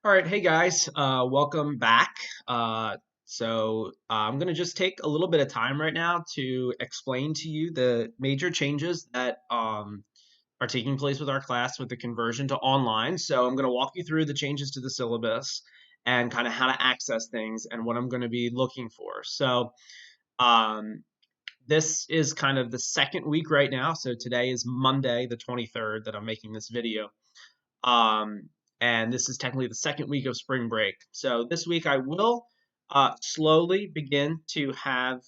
All right, hey guys, welcome back. I'm going to just take a little bit of time right now to explain to you the major changes that are taking place with our class with the conversion to online. So I'm going to walk you through the changes to the syllabus and kind of how to access things and what I'm going to be looking for. Um, this is kind of the second week right now. So today is Monday, the 23rd, that I'm making this video. Um, and this is technically the second week of spring break. So this week I will slowly begin to have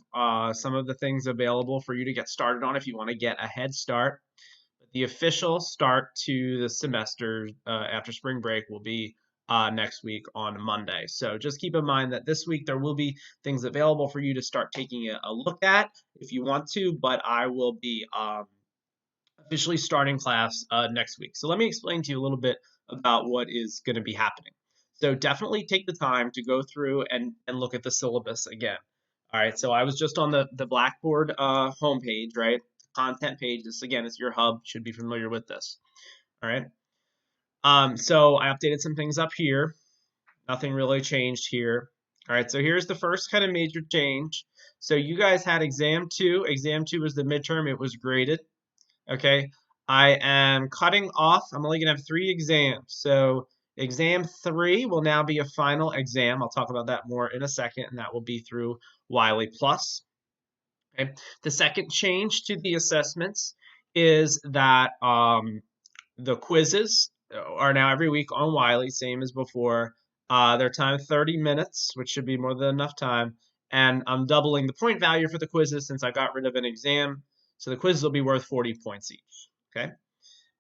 some of the things available for you to get started on if you want to get a head start. The official start to the semester after spring break will be next week on Monday. So just keep in mind that this week there will be things available for you to start taking a look at if you want to, but I will be officially starting class next week. So let me explain to you a little bit about what is going to be happening. So definitely take the time to go through and look at the syllabus again. All right, so I was just on the Blackboard homepage, right? Content page. This again is your hub. Should be familiar with this. All right. So I updated some things up here. Nothing really changed here. All right, so here's the first kind of major change. So you guys had exam two. Exam two was the midterm. It was graded. Okay, I am cutting off. I'm only going to have 3 exams. So exam 3 will now be a final exam. I'll talk about that more in a second, and that will be through Wiley Plus. Okay. The second change to the assessments is that the quizzes are now every week on Wiley, same as before. They're timed 30 minutes, which should be more than enough time. And I'm doubling the point value for the quizzes since I got rid of an exam. So the quizzes will be worth 40 points each. Okay.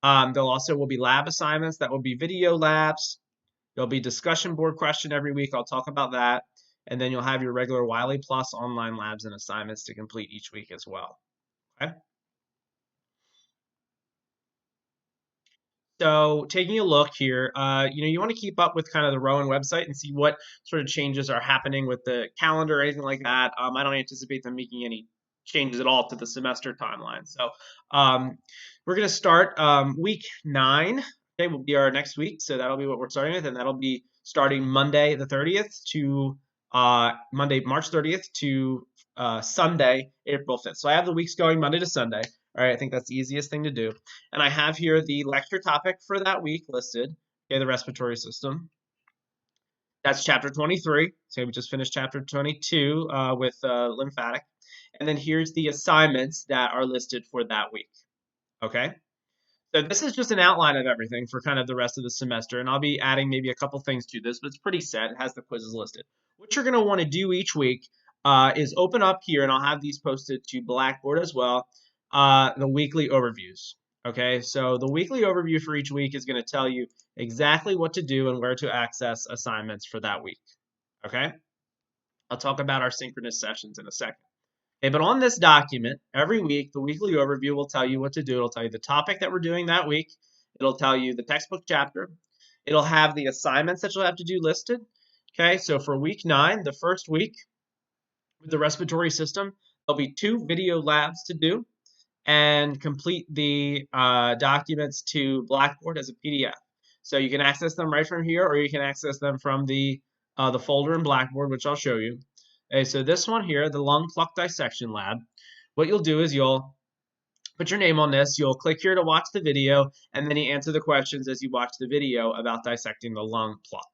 There also will be lab assignments that will be video labs. There'll be discussion board question every week. I'll talk about that. And then you'll have your regular Wiley Plus online labs and assignments to complete each week as well. Okay. So taking a look here, you want to keep up with kind of the Rowan website and see what sort of changes are happening with the calendar or anything like that. I don't anticipate them making any changes at all to the semester timeline. So we're going to start week 9. Okay, will be our next week. So that'll be what we're starting with, and that'll be starting Monday the 30th to Monday, March 30th to Sunday, April 5th. So I have the weeks going Monday to Sunday. All right, I think that's the easiest thing to do. And I have here the lecture topic for that week listed. Okay, the respiratory system. That's chapter 23. So we just finished chapter 22 with lymphatic. And then here's the assignments that are listed for that week. Okay. So this is just an outline of everything for kind of the rest of the semester, and I'll be adding maybe a couple things to this, but it's pretty set. It has the quizzes listed. What you're going to want to do each week is open up here, and I'll have these posted to Blackboard as well, the weekly overviews. Okay, so the weekly overview for each week is going to tell you exactly what to do and where to access assignments for that week. Okay, I'll talk about our synchronous sessions in a second. Okay, but on this document, every week, the weekly overview will tell you what to do. It'll tell you the topic that we're doing that week. It'll tell you the textbook chapter. It'll have the assignments that you'll have to do listed. Okay, so for week 9, the first week with the respiratory system, there'll be 2 video labs to do and complete the documents to Blackboard as a PDF. So you can access them right from here, or you can access them from the folder in Blackboard, which I'll show you. Okay, so this one here, the lung pluck dissection lab, what you'll do is you'll put your name on this, you'll click here to watch the video, and then you answer the questions as you watch the video about dissecting the lung pluck.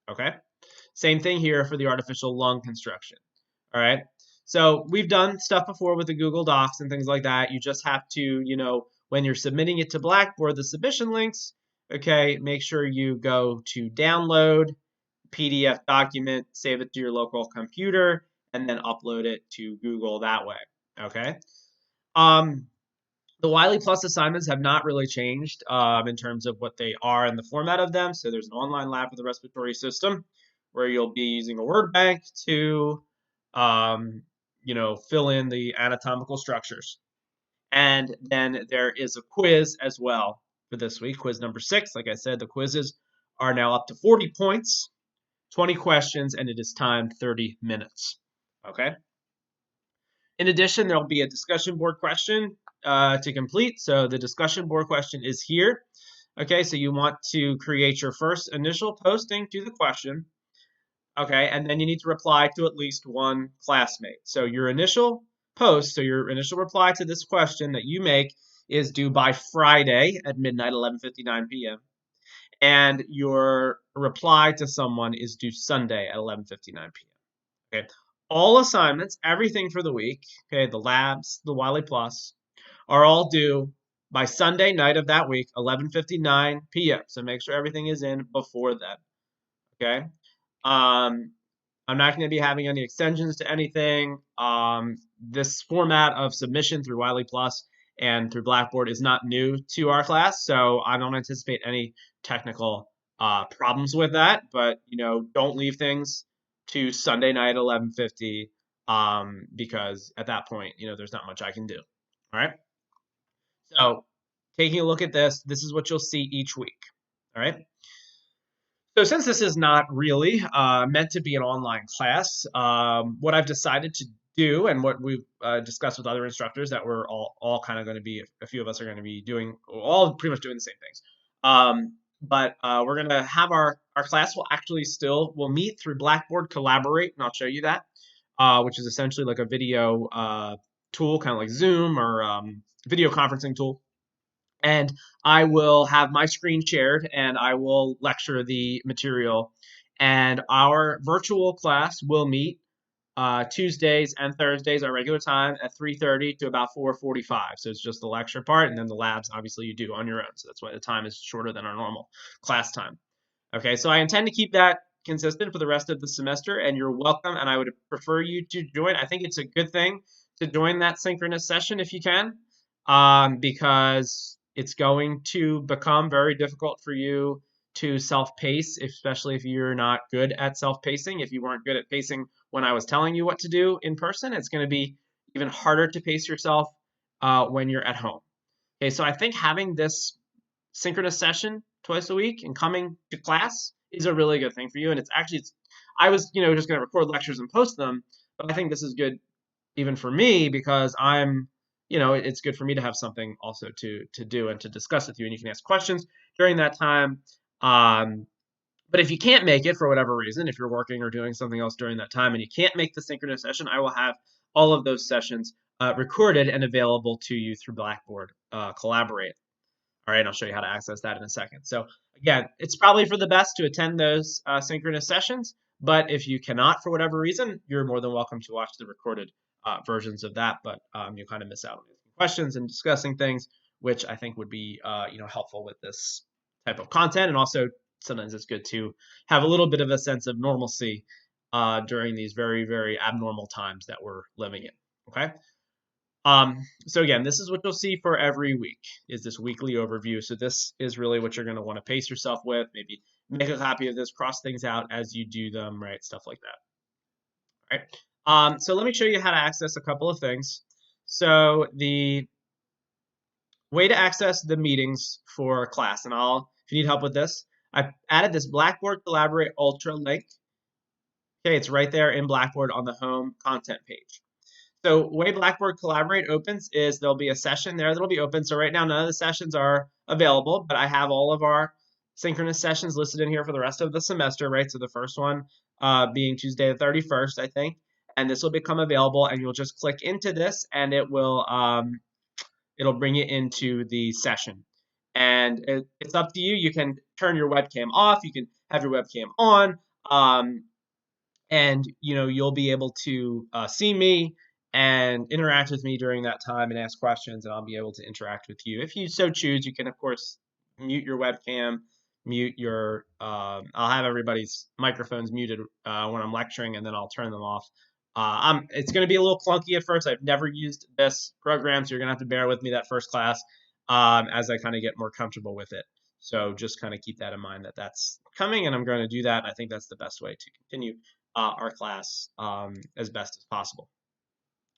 Okay? Same thing here for the artificial lung construction. All right? So we've done stuff before with the Google Docs and things like that. You just have to, when you're submitting it to Blackboard, the submission links, okay, make sure you go to download, PDF document, save it to your local computer, and then upload it to Google that way. Okay. The Wiley Plus assignments have not really changed in terms of what they are and the format of them. So there's an online lab for the respiratory system where you'll be using a word bank to, fill in the anatomical structures. And then there is a quiz as well for this week, quiz number 6. Like I said, the quizzes are now up to 40 points. 20 questions, and it is timed 30 minutes. Okay. In addition, there'll be a discussion board question to complete. So the discussion board question is here. Okay, so you want to create your first initial posting to the question. Okay, and then you need to reply to at least one classmate. So your initial post, so your initial reply to this question that you make is due by Friday at midnight, 11:59 p.m. And your reply to someone is due Sunday at 11:59 p.m. Okay. All assignments, everything for the week, okay, the labs, the Wiley Plus, are all due by Sunday night of that week, 11:59 p.m. So make sure everything is in before then. Okay. Um, I'm not going to be having any extensions to anything. This format of submission through Wiley Plus and through Blackboard is not new to our class, so I don't anticipate any technical problems with that. But don't leave things to Sunday night at 11:50 because at that point, there's not much I can do. All right. So taking a look at this, this is what you'll see each week. All right. So since this is not really meant to be an online class, what I've decided to do and what we've discussed with other instructors that we're all kind of going to be, a few of us are going to be doing, all pretty much doing the same things. But we're going to have our class will meet through Blackboard Collaborate, and I'll show you that, which is essentially like a video tool, kind of like Zoom or video conferencing tool. And I will have my screen shared and I will lecture the material. And our virtual class will meet Tuesdays and Thursdays, our regular time, at 3:30 to about 4:45. So it's just the lecture part, and then the labs, obviously, you do on your own. So that's why the time is shorter than our normal class time. Okay, so I intend to keep that consistent for the rest of the semester, and you're welcome, and I would prefer you to join. I think it's a good thing to join that synchronous session if you can, because it's going to become very difficult for you to self-pace, especially if you're not good at self-pacing. If you weren't good at pacing when I was telling you what to do in person, it's going to be even harder to pace yourself when you're at home. Okay, so I think having this synchronous session twice a week and coming to class is a really good thing for you. And I was, just going to record lectures and post them, but I think this is good even for me because it's good for me to have something also to do and to discuss with you, and you can ask questions during that time. But if you can't make it for whatever reason, if you're working or doing something else during that time and you can't make the synchronous session, I will have all of those sessions recorded and available to you through Blackboard Collaborate. All right, I'll show you how to access that in a second. So again, it's probably for the best to attend those synchronous sessions, but if you cannot for whatever reason, you're more than welcome to watch the recorded versions of that, but you'll kind of miss out on asking questions and discussing things, which I think would be helpful with this type of content. And also sometimes it's good to have a little bit of a sense of normalcy during these very, very abnormal times that we're living in. Okay. So again, this is what you'll see for every week is this weekly overview. So this is really what you're going to want to pace yourself with. Maybe make a copy of this, cross things out as you do them, right? Stuff like that. All right. So let me show you how to access a couple of things. So the way to access the meetings for class, and if you need help with this, I added this Blackboard Collaborate Ultra link. Okay, it's right there in Blackboard on the home content page. So way Blackboard Collaborate opens is there'll be a session there that'll be open. So right now, none of the sessions are available, but I have all of our synchronous sessions listed in here for the rest of the semester, right? So the first one being Tuesday the 31st, I think, and this will become available, and you'll just click into this, and it'll bring you into the session. And it's up to you. You can turn your webcam off. You can have your webcam on, and you'll be able to see me and interact with me during that time and ask questions, and I'll be able to interact with you. If you so choose, you can, of course, mute your webcam, mute your, I'll have everybody's microphones muted when I'm lecturing, and then I'll turn them off. It's going to be a little clunky at first. I've never used this program, so you're going to have to bear with me that first class as I kind of get more comfortable with it. So just kind of keep that in mind that that's coming, and I'm going to do that. And I think that's the best way to continue our class as best as possible.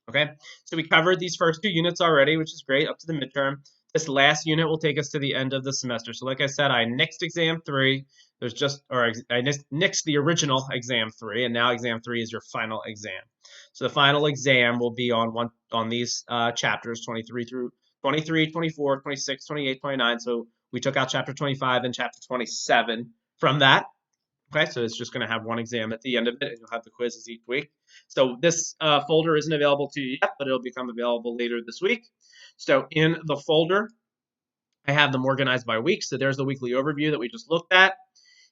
Okay, so we covered these first 2 units already, which is great, up to the midterm. This last unit will take us to the end of the semester. So like I said, I nixed exam 3. I nixed the original exam 3, and now exam 3 is your final exam. So the final exam will be on these chapters, 23, 24, 26, 28, 29. So We took out chapter 25 and chapter 27 from that. Okay, so it's just going to have one exam at the end of it, and you'll have the quizzes each week. So this folder isn't available to you yet, but it'll become available later this week. So in the folder, I have them organized by week. So there's the weekly overview that we just looked at.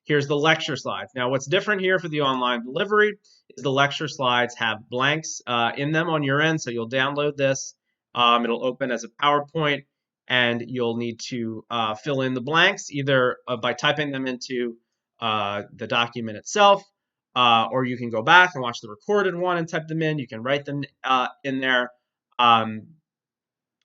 Here's the lecture slides. Now, what's different here for the online delivery is the lecture slides have blanks in them on your end. So you'll download this. It'll open as a PowerPoint, and you'll need to fill in the blanks either by typing them into the document itself, or you can go back and watch the recorded one and type them in. You can write them in there.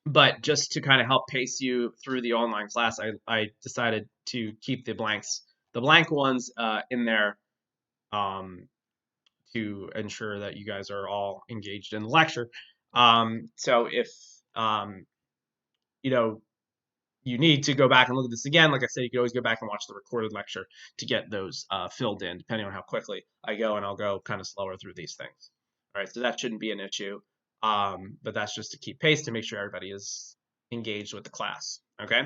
But just to kind of help pace you through the online class, I decided to keep the blank ones in there to ensure that you guys are all engaged in the lecture. So if you know you need to go back and look at this again, like I said, you can always go back and watch the recorded lecture to get those filled in, depending on how quickly I go, and I'll go kind of slower through these things. All right, so that shouldn't be an issue, but that's just to keep pace to make sure everybody is engaged with the class. Okay,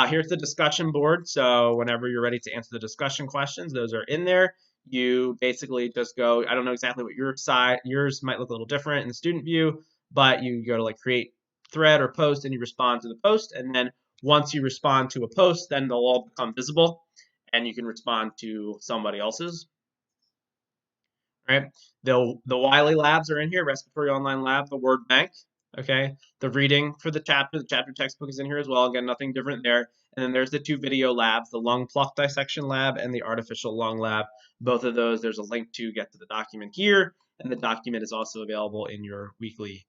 here's the discussion board. So whenever you're ready to answer the discussion questions, those are in there. You basically just go, I don't know exactly what yours might look a little different in the student view, but you go to like create thread or post, and you respond to the post, and then once you respond to a post, then they'll all become visible, and you can respond to somebody else's. All right. The Wiley labs are in here, Respiratory Online Lab, the word bank. Okay. The reading for the chapter textbook is in here as well. Again, nothing different there. And then there's the two video labs, the lung pluck dissection lab and the artificial lung lab. Both of those, there's a link to get to the document here, and the document is also available in your weekly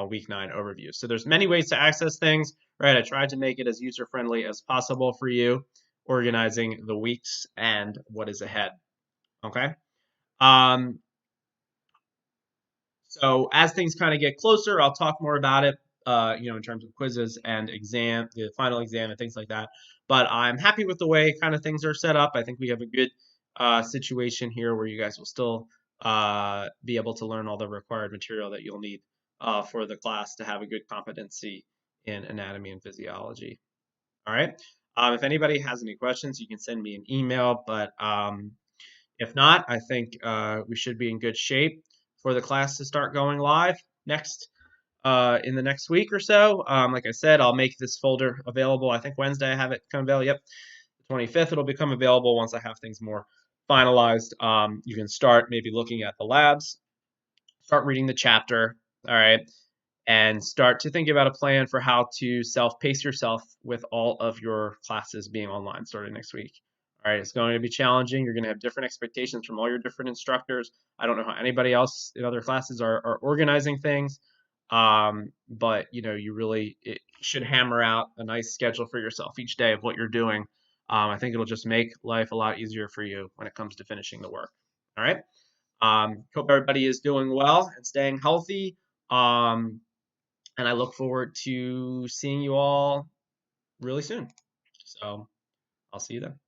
week 9 overview. So there's many ways to access things, right? I tried to make it as user-friendly as possible for you, organizing the weeks and what is ahead. Okay. So as things kind of get closer, I'll talk more about it, in terms of quizzes and the final exam and things like that. But I'm happy with the way kind of things are set up. I think we have a good situation here where you guys will still be able to learn all the required material that you'll need for the class to have a good competency in anatomy and physiology. All right. If anybody has any questions, you can send me an email. But if not, I think we should be in good shape for the class to start going live in the next week or so. Like I said, I'll make this folder available. I think Wednesday I have it come available. Yep, the 25th it'll become available once I have things more finalized. You can start maybe looking at the labs, start reading the chapter, all right, and start to think about a plan for how to self-pace yourself with all of your classes being online starting next week. All right, it's going to be challenging. You're going to have different expectations from all your different instructors. I don't know how anybody else in other classes are organizing things, but you really should hammer out a nice schedule for yourself each day of what you're doing. I think it'll just make life a lot easier for you when it comes to finishing the work. All right. Hope everybody is doing well and staying healthy. And I look forward to seeing you all really soon. So I'll see you then.